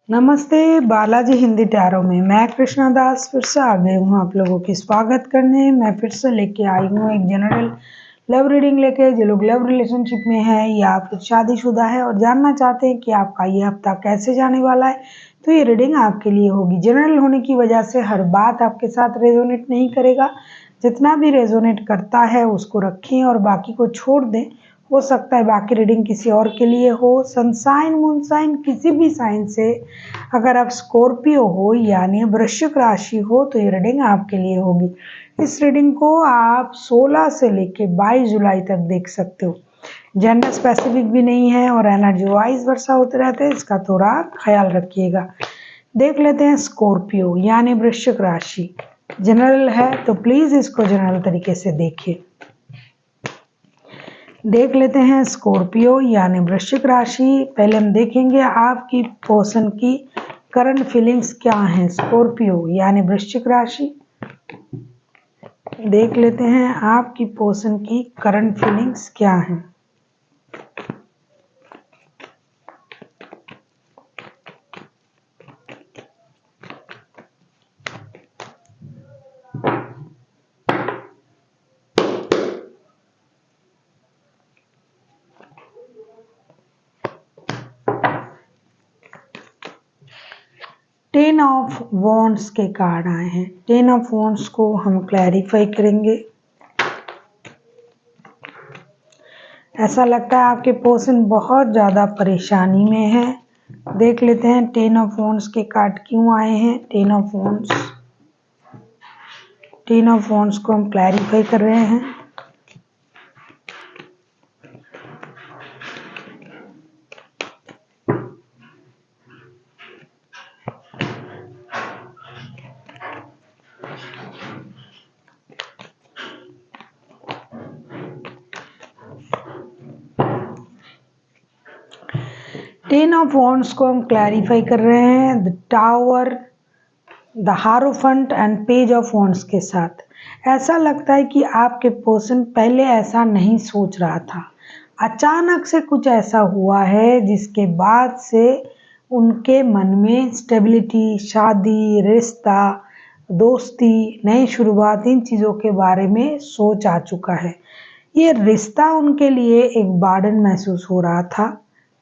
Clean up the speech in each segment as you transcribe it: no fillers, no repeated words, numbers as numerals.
नमस्ते बालाजी हिंदी टैरो में मैं कृष्णा दास फिर से आ गई हूँ आप लोगों की स्वागत करने। मैं फिर से लेके आई हूँ एक जनरल लव रीडिंग लेके। जो लोग लव रिलेशनशिप में है या फिर शादीशुदा है और जानना चाहते हैं कि आपका ये हफ्ता कैसे जाने वाला है, तो ये रीडिंग आपके लिए होगी। जनरल होने की वजह से हर बात आपके साथ रेजोनेट नहीं करेगा। जितना भी रेजोनेट करता है उसको रखें और बाकी को छोड़ दें। हो सकता है बाकी रीडिंग किसी और के लिए हो। सनसाइन मूनसाइन किसी भी साइन से अगर आप स्कॉर्पियो हो यानी वृश्चिक राशि हो तो ये रीडिंग आपके लिए होगी। इस रीडिंग को आप 16 से लेके 22 जुलाई तक देख सकते हो। जेंडर स्पेसिफिक भी नहीं है और एनर्जी वाइज वर्षा होते रहते हैं, इसका थोड़ा ख्याल रखिएगा। देख लेते हैं स्कॉर्पियो यानी वृश्चिक राशि। जनरल है तो प्लीज इसको जनरल तरीके से देखिए। देख लेते हैं स्कॉर्पियो यानी वृश्चिक राशि। पहले हम देखेंगे आपकी पर्सन की करंट फीलिंग्स क्या हैं। स्कॉर्पियो यानी वृश्चिक राशि, देख लेते हैं आपकी पर्सन की करंट फीलिंग्स क्या हैं। टेन ऑफ वॉन्ड्स के कार्ड आए हैं। टेन ऑफ वॉन्ड्स को हम क्लैरिफाई करेंगे। ऐसा लगता है आपके पर्सन बहुत ज़्यादा परेशानी में है। देख लेते हैं टेन ऑफ वॉन्ड्स के कार्ड क्यों आए हैं। टेन ऑफ वॉन्ड्स को हम क्लैरिफाई कर रहे हैं। टेन ऑफ वॉन्ड्स को हम क्लैरिफाई कर रहे हैं the tower, the hierophant and page of wands के साथ। ऐसा लगता है कि आपके पर्सन पहले ऐसा नहीं सोच रहा था, अचानक से कुछ ऐसा हुआ है जिसके बाद से उनके मन में स्टेबिलिटी, शादी, रिश्ता, दोस्ती, नई शुरुआत, इन चीज़ों के बारे में सोच आ चुका है। ये रिश्ता उनके लिए एक बर्डन महसूस हो रहा था,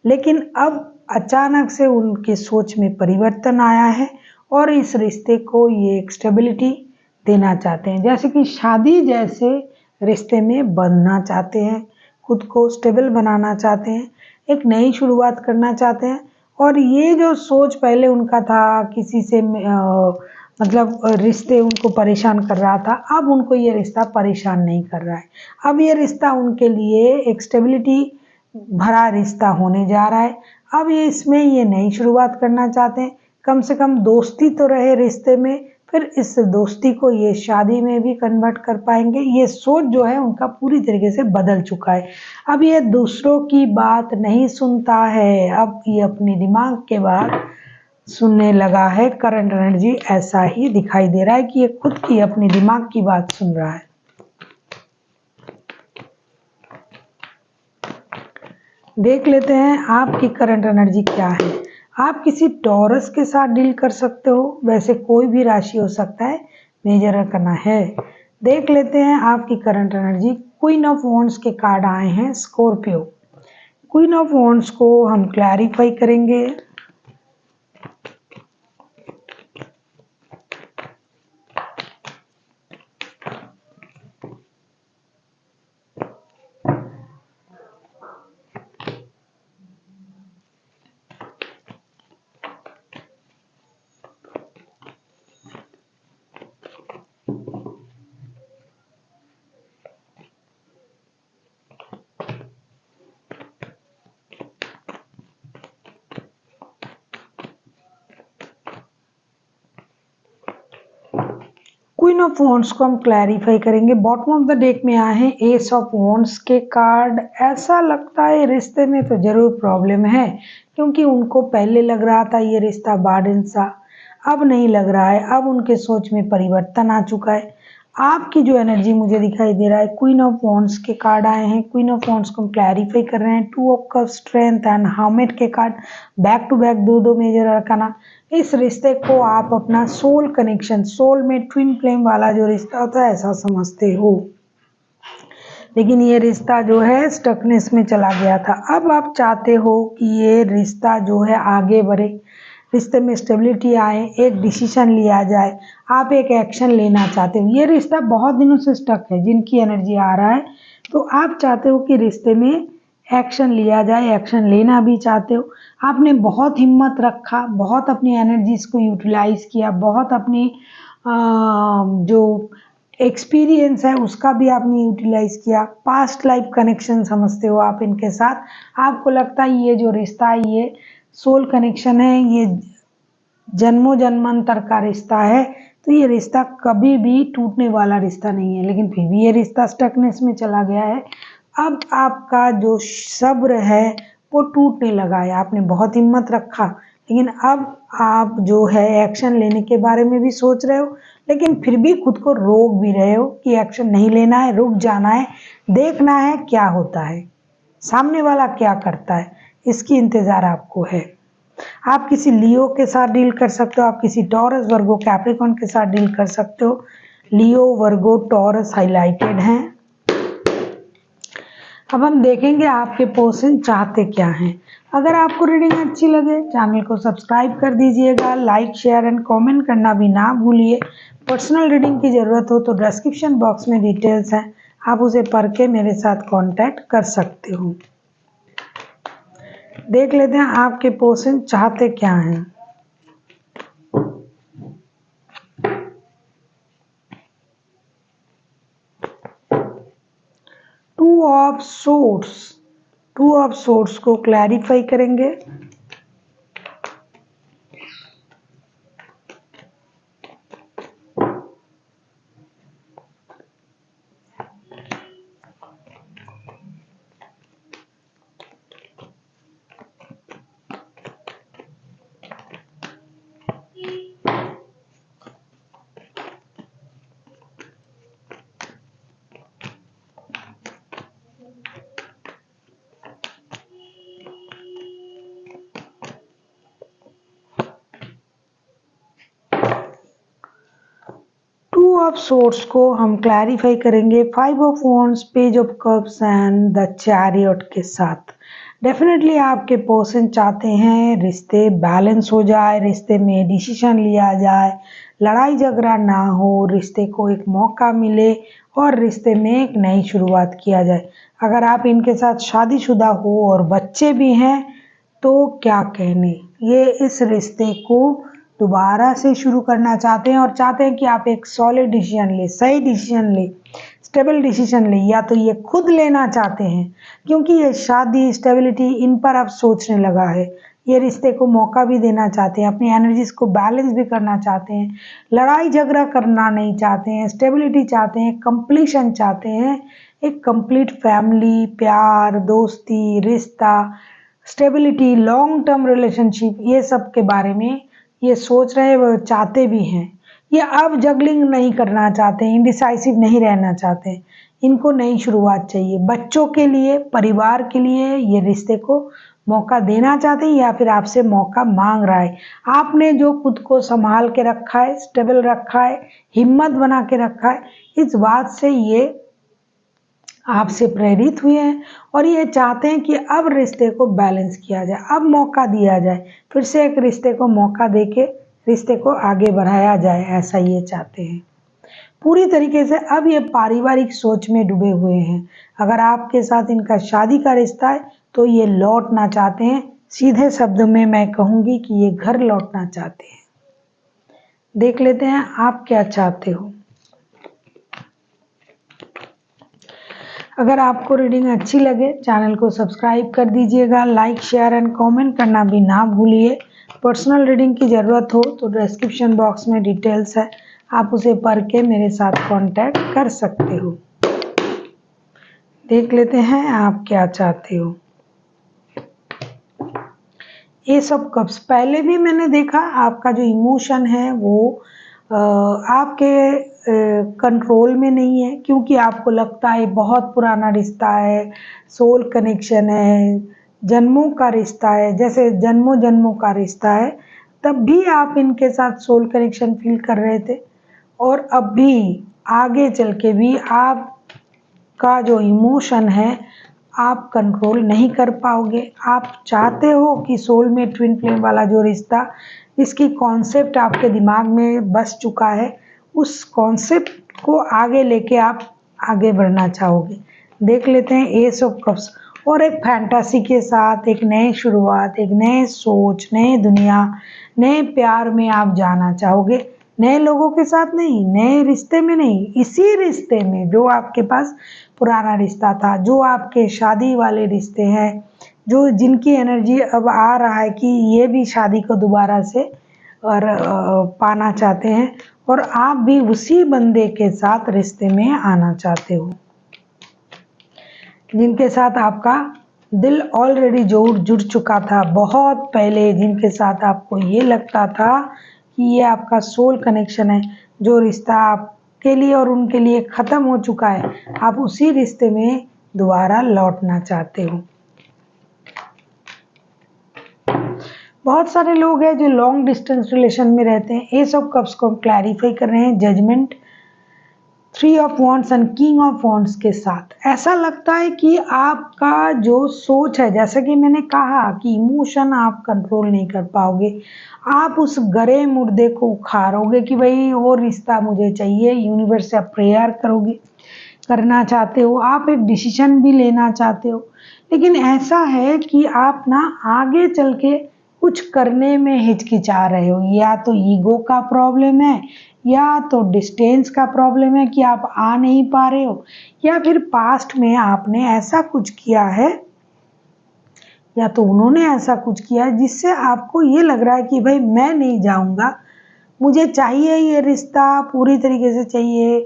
लेकिन अब अचानक से उनके सोच में परिवर्तन आया है और इस रिश्ते को ये एक स्टेबिलिटी देना चाहते हैं। जैसे कि शादी जैसे रिश्ते में बंधना चाहते हैं, खुद को स्टेबल बनाना चाहते हैं, एक नई शुरुआत करना चाहते हैं। और ये जो सोच पहले उनका था किसी से मतलब रिश्ते उनको परेशान कर रहा था, अब उनको ये रिश्ता परेशान नहीं कर रहा है। अब ये रिश्ता उनके लिए एक स्टेबिलिटी भरा रिश्ता होने जा रहा है। अब ये इसमें ये नई शुरुआत करना चाहते हैं। कम से कम दोस्ती तो रहे रिश्ते में, फिर इस दोस्ती को ये शादी में भी कन्वर्ट कर पाएंगे। ये सोच जो है उनका पूरी तरीके से बदल चुका है। अब ये दूसरों की बात नहीं सुनता है, अब ये अपनी दिमाग के बात सुनने लगा है। करंट एनर्जी ऐसा ही दिखाई दे रहा है कि ये खुद की अपनी दिमाग की बात सुन रहा है। देख लेते हैं आपकी करंट एनर्जी क्या है। आप किसी टॉरस के साथ डील कर सकते हो, वैसे कोई भी राशि हो सकता है, मेजर करना है। देख लेते हैं आपकी current energy. Queen of wands के कार्ड आए हैं स्कॉर्पियो। क्वीन ऑफ वॉन्ड्स को हम क्लैरिफाई करेंगे। क्वीन ऑफ वॉन्ड्स को हम क्लैरिफाई करेंगे। बॉटम ऑफ द डेक में आए हैं एस ऑफ वॉन्ड्स के कार्ड। ऐसा लगता है रिश्ते में तो जरूर प्रॉब्लम है, क्योंकि उनको पहले लग रहा था ये रिश्ता बर्डन सा, अब नहीं लग रहा है। अब उनके सोच में परिवर्तन आ चुका है। आपकी जो एनर्जी मुझे दिखाई दे रहा है, क्वीन ऑफ वॉन्ड्स के कार्ड आए हैं। क्वीन ऑफ वॉन्ड्स को हम क्लैरिफाई कर रहे हैं। Two of cup, strength and hermit के कार्ड बैक टू बैक दो मेजर अरकाना। इस रिश्ते को आप अपना सोल कनेक्शन, सोल में ट्विन फ्लेम वाला जो रिश्ता होता है ऐसा समझते हो, लेकिन ये रिश्ता जो है स्टकनेस में चला गया था। अब आप चाहते हो कि ये रिश्ता जो है आगे बढ़े, रिश्ते में स्टेबिलिटी आए, एक डिसीजन लिया जाए, आप एक एक्शन लेना चाहते हो। ये रिश्ता बहुत दिनों से स्टक है, जिनकी एनर्जी आ रहा है, तो आप चाहते हो कि रिश्ते में एक्शन लिया जाए, एक्शन लेना भी चाहते हो। आपने बहुत हिम्मत रखा, बहुत अपनी एनर्जीज को यूटिलाइज किया, बहुत अपनी जो एक्सपीरियंस है उसका भी आपने यूटिलाइज किया। पास्ट लाइफ कनेक्शन समझते हो आप इनके साथ। आपको लगता है ये जो रिश्ता है ये सोल कनेक्शन है, ये जन्मों जन्मांतर का रिश्ता है, तो ये रिश्ता कभी भी टूटने वाला रिश्ता नहीं है, लेकिन फिर भी ये रिश्ता स्टकनेस में चला गया है। अब आपका जो सब्र है वो टूटने लगा है। आपने बहुत हिम्मत रखा, लेकिन अब आप जो है एक्शन लेने के बारे में भी सोच रहे हो, लेकिन फिर भी खुद को रोक भी रहे हो कि एक्शन नहीं लेना है, रुक जाना है, देखना है क्या होता है, सामने वाला क्या करता है, इसकी इंतजार आपको है। आप किसी लियो के साथ डील कर सकते हो, आप किसी टॉरस, वर्गो, कैप्रिकॉर्न के साथ डील कर सकते हो। लियो, वर्गो, टॉरस हाइलाइटेड हैं। अब हम देखेंगे आपके पर्सन चाहते क्या हैं। अगर आपको रीडिंग अच्छी लगे चैनल को सब्सक्राइब कर दीजिएगा, लाइक, शेयर एंड कमेंट करना भी ना भूलिए। पर्सनल रीडिंग की ज़रूरत हो तो डिस्क्रिप्शन बॉक्स में डिटेल्स हैं, आप उसे पढ़ के मेरे साथ कांटेक्ट कर सकते हो। देख लेते हैं आपके पर्सन चाहते क्या हैं। Two of swords, two of swords को क्लैरिफाई करेंगे। टू ऑफ सोर्ड्स को हम क्लैरिफाई करेंगे five of wands, page of cups and the chariot के साथ। डेफिनेटली आपके पर्सन चाहते हैं रिश्ते बैलेंस हो जाए, रिश्ते में डिसीजन लिया जाए, लड़ाई झगड़ा ना हो, रिश्ते को एक मौका मिले और रिश्ते में एक नई शुरुआत किया जाए। अगर आप इनके साथ शादीशुदा हो और बच्चे भी हैं तो क्या कहने, ये इस रिश्ते को दोबारा से शुरू करना चाहते हैं और चाहते हैं कि आप एक सॉलिड डिसीजन ले, सही डिसीजन ले, स्टेबल डिसीजन ले, या तो ये खुद लेना चाहते हैं क्योंकि ये शादी, स्टेबिलिटी इन पर अब सोचने लगा है। ये रिश्ते को मौका भी देना चाहते हैं, अपनी एनर्जीज को बैलेंस भी करना चाहते हैं, लड़ाई झगड़ा करना नहीं चाहते हैं, स्टेबिलिटी चाहते हैं, कंप्लीशन चाहते हैं, एक कंप्लीट फैमिली, प्यार, दोस्ती, रिश्ता, स्टेबिलिटी, लॉन्ग टर्म रिलेशनशिप, ये सब के बारे में ये सोच रहे वो चाहते भी हैं। ये अब जगलिंग नहीं करना चाहते, इंडिसाइसिव नहीं रहना चाहते, इनको नई शुरुआत चाहिए। बच्चों के लिए, परिवार के लिए ये रिश्ते को मौका देना चाहते हैं या फिर आपसे मौका मांग रहा है। आपने जो खुद को संभाल के रखा है, स्टेबल रखा है, हिम्मत बना के रखा है, इस बात से ये आपसे प्रेरित हुए हैं और ये चाहते हैं कि अब रिश्ते को बैलेंस किया जाए, अब मौका दिया जाए, फिर से एक रिश्ते को मौका देके रिश्ते को आगे बढ़ाया जाए, ऐसा ये चाहते हैं। पूरी तरीके से अब ये पारिवारिक सोच में डूबे हुए हैं। अगर आपके साथ इनका शादी का रिश्ता है तो ये लौटना चाहते हैं। सीधे शब्दों में मैं कहूँगी कि ये घर लौटना चाहते हैं। देख लेते हैं आप क्या चाहते हो। अगर आपको रीडिंग अच्छी लगे चैनल को सब्सक्राइब कर दीजिएगा, लाइक, शेयर एंड कमेंट करना भी ना भूलिए। पर्सनल रीडिंग की ज़रूरत हो तो डिस्क्रिप्शन बॉक्स में डिटेल्स है, आप उसे पढ़ के मेरे साथ कांटेक्ट कर सकते हो। देख लेते हैं आप क्या चाहते हो। ये सब कब्स पहले भी मैंने देखा, आपका जो इमोशन है वो आपके कंट्रोल में नहीं है, क्योंकि आपको लगता है बहुत पुराना रिश्ता है, सोल कनेक्शन है, जन्मों का रिश्ता है, जैसे जन्मों जन्मों का रिश्ता है, तब भी आप इनके साथ सोल कनेक्शन फील कर रहे थे। और अब भी आगे चल के भी आपका जो इमोशन है आप कंट्रोल नहीं कर पाओगे। आप चाहते हो कि सोलमेट ट्विन फ्लेम वाला जो रिश्ता, इसकी कॉन्सेप्ट आपके दिमाग में बस चुका है, उस कॉन्सेप्ट को आगे लेके आप आगे बढ़ना चाहोगे। देख लेते हैं एस ऑफ कप्स, और एक फैंटेसी के साथ एक नई शुरुआत, एक नए सोच, नए दुनिया, नए प्यार में आप जाना चाहोगे। नए लोगों के साथ नहीं, नए रिश्ते में नहीं, इसी रिश्ते में जो आपके पास पुराना रिश्ता था, जो आपके शादी वाले रिश्ते हैं, जो जिनकी एनर्जी अब आ रहा है कि ये भी शादी को दोबारा से और पाना चाहते हैं, और आप भी उसी बंदे के साथ रिश्ते में आना चाहते हो, जिनके साथ आपका दिल ऑलरेडी जुड़ चुका था बहुत पहले, जिनके साथ आपको ये लगता था कि ये आपका सोल कनेक्शन है। जो रिश्ता आपके लिए और उनके लिए ख़त्म हो चुका है, आप उसी रिश्ते में दोबारा लौटना चाहते हो। बहुत सारे लोग हैं जो लॉन्ग डिस्टेंस रिलेशन में रहते हैं। एस ऑफ कप्स को हम क्लैरिफाई कर रहे हैं judgement, 3 of wands and king of wands के साथ। ऐसा लगता है कि आपका जो सोच है, जैसा कि मैंने कहा कि इमोशन आप कंट्रोल नहीं कर पाओगे, आप उस गरे मुर्दे को उखाड़ोगे कि भाई वो रिश्ता मुझे चाहिए, यूनिवर्स से आप प्रेयर करोगे, करना चाहते हो, आप एक डिसीजन भी लेना चाहते हो, लेकिन ऐसा है कि आप ना आगे चल के कुछ करने में हिचकिचा रहे हो। या तो ईगो का प्रॉब्लम है, या तो डिस्टेंस का प्रॉब्लम है कि आप आ नहीं पा रहे हो, या फिर पास्ट में आपने ऐसा कुछ किया है, या तो उन्होंने ऐसा कुछ किया है जिससे आपको ये लग रहा है कि भाई मैं नहीं जाऊंगा, मुझे चाहिए ये रिश्ता पूरी तरीके से चाहिए,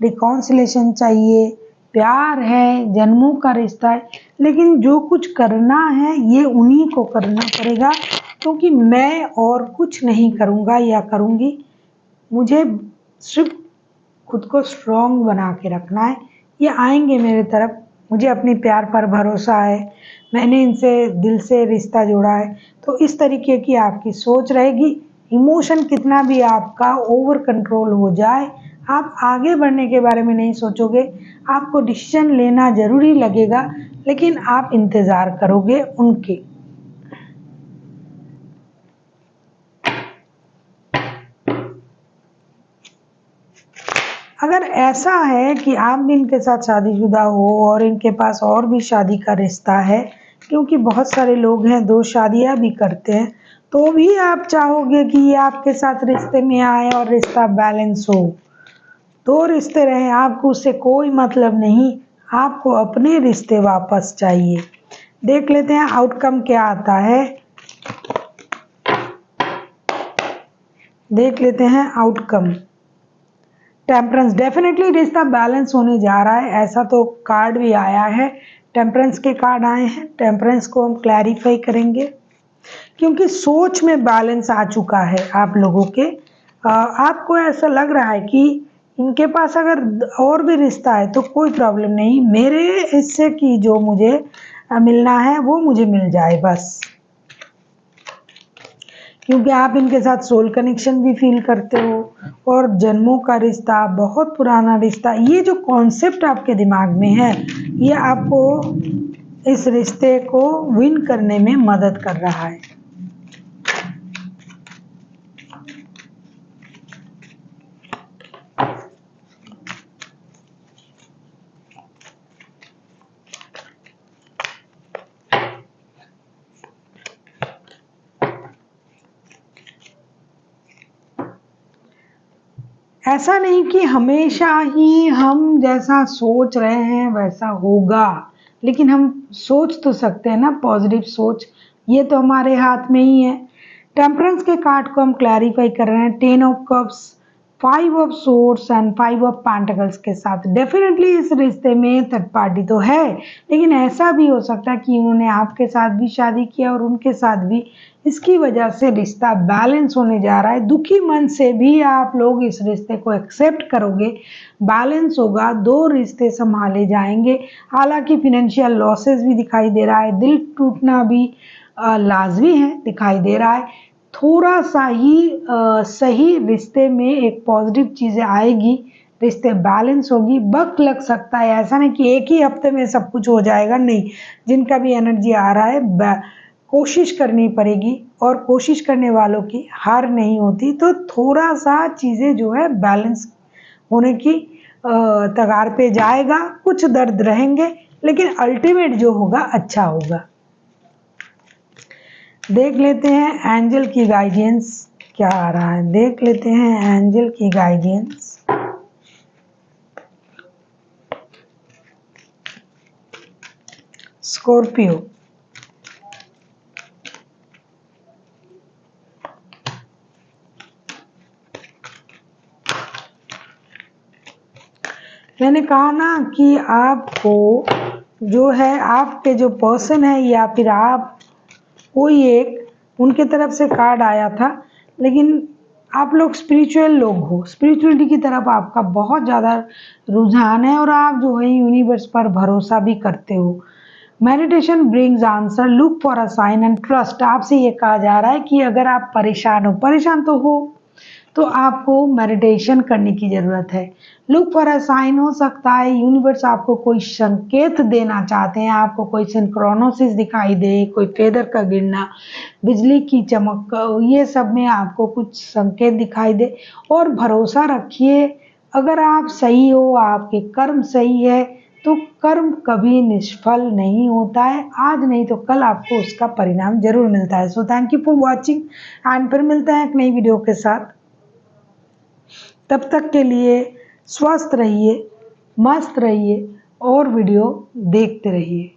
रिकॉन्सिलेशन चाहिए, प्यार है, जन्मों का रिश्ता है, लेकिन जो कुछ करना है ये उन्हीं को करना पड़ेगा, क्योंकि मैं और कुछ नहीं करूँगा या करूँगी। मुझे सिर्फ खुद को स्ट्रॉन्ग बना के रखना है, ये आएंगे मेरे तरफ, मुझे अपनी प्यार पर भरोसा है, मैंने इनसे दिल से रिश्ता जोड़ा है। तो इस तरीके की आपकी सोच रहेगी। इमोशन कितना भी आपका ओवर कंट्रोल हो जाए, आप आगे बढ़ने के बारे में नहीं सोचोगे। आपको डिसीजन लेना ज़रूरी लगेगा, लेकिन आप इंतज़ार करोगे उनके। अगर ऐसा है कि आप भी इनके साथ शादीशुदा हो और इनके पास और भी शादी का रिश्ता है, क्योंकि बहुत सारे लोग हैं 2 शादियां भी करते हैं, तो भी आप चाहोगे कि ये आपके साथ रिश्ते में आए और रिश्ता बैलेंस हो। 2 रिश्ते रहे, आपको उससे कोई मतलब नहीं, आपको अपने रिश्ते वापस चाहिए। देख लेते हैं आउटकम क्या आता है। देख लेते हैं आउटकम। टेम्परेंस, डेफिनेटली रिश्ता बैलेंस होने जा रहा है, ऐसा तो कार्ड भी आया है, टेम्परेंस के कार्ड आए हैं। टेम्परेंस को हम क्लैरिफाई करेंगे, क्योंकि सोच में बैलेंस आ चुका है आप लोगों के। आपको ऐसा लग रहा है कि इनके पास अगर और भी रिश्ता है तो कोई प्रॉब्लम नहीं, मेरे हिस्से की जो मुझे मिलना है वो मुझे मिल जाए बस, क्योंकि आप इनके साथ सोल कनेक्शन भी फील करते हो और जन्मों का रिश्ता, बहुत पुराना रिश्ता, ये जो कॉन्सेप्ट आपके दिमाग में है ये आपको इस रिश्ते को विन करने में मदद कर रहा है। ऐसा नहीं कि हमेशा ही हम जैसा सोच रहे हैं वैसा होगा, लेकिन हम सोच तो सकते हैं ना पॉजिटिव सोच, ये तो हमारे हाथ में ही है। टेम्परेंस के कार्ड को हम क्लैरिफाई कर रहे हैं। 10 of cups, five of swords and five of pentacles के साथ। डेफिनेटली इस रिश्ते में थर्ड पार्टी तो है, लेकिन ऐसा भी हो सकता है कि उन्होंने आपके साथ भी शादी किया और उनके साथ भी, इसकी वजह से रिश्ता बैलेंस होने जा रहा है। दुखी मन से भी आप लोग इस रिश्ते को एक्सेप्ट करोगे, बैलेंस होगा, दो रिश्ते संभाले जाएंगे। हालांकि फिनेंशियल लॉसेस भी दिखाई दे रहा है, दिल टूटना भी लाजमी है, दिखाई दे रहा है। थोड़ा सा ही सही रिश्ते में एक पॉजिटिव चीज़ें आएगी, रिश्ते बैलेंस होगी। वक्त लग सकता है, ऐसा नहीं कि एक ही हफ्ते में सब कुछ हो जाएगा, नहीं। जिनका भी एनर्जी आ रहा है कोशिश करनी पड़ेगी, और कोशिश करने वालों की हार नहीं होती। तो थोड़ा सा चीज़ें जो है बैलेंस होने की तगार पे जाएगा। कुछ दर्द रहेंगे, लेकिन अल्टीमेट जो होगा अच्छा होगा। देख लेते हैं एंजल की गाइडेंस क्या आ रहा है। देख लेते हैं एंजल की गाइडेंस। स्कॉर्पियो, मैंने कहा ना कि आपको जो है, आपके जो पर्सन है या फिर आप कोई एक, उनके तरफ से कार्ड आया था, लेकिन आप लोग स्पिरिचुअल लोग हो, स्पिरिचुअलिटी की तरफ आपका बहुत ज़्यादा रुझान है, और आप जो है यूनिवर्स पर भरोसा भी करते हो। Meditation brings answer, look for a sign and trust. आपसे ये कहा जा रहा है कि अगर आप परेशान हो, परेशान तो आपको मेडिटेशन करने की ज़रूरत है। लुक फॉर अ साइन हो सकता है यूनिवर्स आपको कोई संकेत देना चाहते हैं, आपको कोई सिंक्रोनोसिस दिखाई दे, कोई फेदर का गिरना, बिजली की चमक, ये सब में आपको कुछ संकेत दिखाई दे। और भरोसा रखिए, अगर आप सही हो, आपके कर्म सही है, तो कर्म कभी निष्फल नहीं होता है। आज नहीं तो कल आपको उसका परिणाम जरूर मिलता है। So thank you for watching, and फिर मिलते हैं एक नई वीडियो के साथ। तब तक के लिए स्वस्थ रहिए, मस्त रहिए और वीडियो देखते रहिए।